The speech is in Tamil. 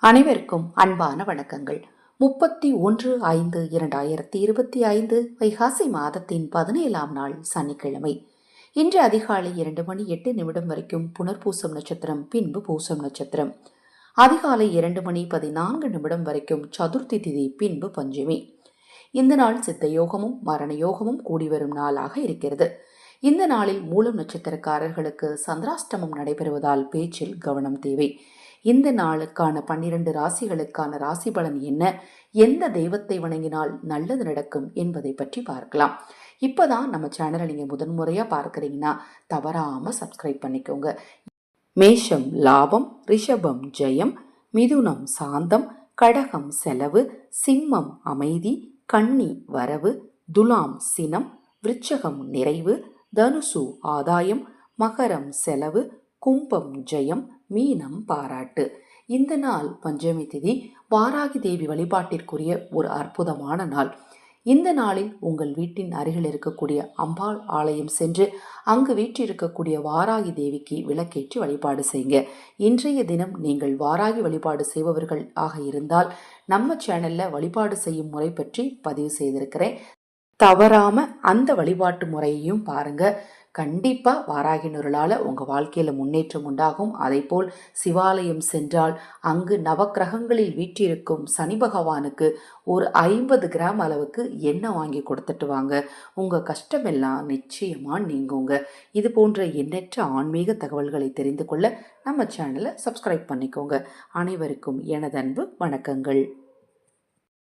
அனைவருக்கும் அன்பான வணக்கங்கள். 31/5/2025 வைகாசி மாதத்தின் 17ஆம் நாள் சனிக்கிழமை. இன்று அதிகாலை 2:08 வரைக்கும் புனர்பூசம் நட்சத்திரம், பின்பு பூசம் நட்சத்திரம். அதிகாலை 2:14 வரைக்கும் சதுர்த்தி திதி, பின்பு பஞ்சமி. இந்த நாள் சித்த யோகமும் மரண யோகமும் கூடி வரும் நாளாக இருக்கிறது. இந்த நாளில் மூலம் நட்சத்திரக்காரர்களுக்கு சந்திராஷ்டமம் நடைபெறுவதால் பேச்சில் கவனம் தேவை. இந்த நாளுக்கான 12 ராசிகளுக்கான ராசி பலன் என்ன, எந்த தெய்வத்தை வணங்கினால் நல்லது நடக்கும் என்பதை பற்றி பார்க்கலாம். இப்போதான் நம்ம சேனலை நீங்கள் முதன்முறையாக பார்க்குறீங்கன்னா தவறாமல் சப்ஸ்கிரைப் பண்ணிக்கோங்க. மேஷம் லாபம், ரிஷபம் ஜெயம், மிதுனம் சாந்தம், கடகம் செலவு, சிம்மம் அமைதி, கன்னி வரவு, துலாம் சினம், விருச்சகம் நிறைவு, தனுசு ஆதாயம், மகரம் செலவு, கும்பம் ஜெயம், மீனம் பாராட்டு. இந்த நாள் பஞ்சமி திதி, வாராகி தேவி வழிபாட்டிற்குரிய ஒரு அற்புதமான நாள். இந்த நாளில் உங்கள் வீட்டின் அருகில் இருக்கக்கூடிய அம்பாள் ஆலயம் சென்று அங்கு வீற்றிருக்கக்கூடிய வாராகி தேவிக்கு விளக்கேற்றி வழிபாடு செய்யுங்க. இன்றைய தினம் நீங்கள் வாராகி வழிபாடு செய்பவர்கள் ஆக இருந்தால் நம்ம சேனல்ல வழிபாடு செய்யும் முறை பற்றி பதிவு செய்திருக்கிறேன். தவறாம அந்த வழிபாட்டு முறையையும் பாருங்க. கண்டிப்பா வாராகி நுருளால உங்க வாழ்க்கையில முன்னேற்றம் உண்டாகும். அதே போல் சிவாலயம் சென்றால் அங்கு நவக்கிரகங்களில் வீற்றிருக்கும் சனி பகவானுக்கு ஒரு 50 கிராம் அளவுக்கு எண்ணெய் வாங்கி கொடுத்துட்டு வாங்க. உங்க கஷ்டமெல்லாம் நிச்சயமா நீங்குங்க. இது போன்ற எண்ணற்ற ஆன்மீக தகவல்களை தெரிந்து கொள்ள நம்ம சேனலை சப்ஸ்கிரைப் பண்ணிக்கோங்க. அனைவருக்கும் எனது அன்பு வணக்கங்கள்.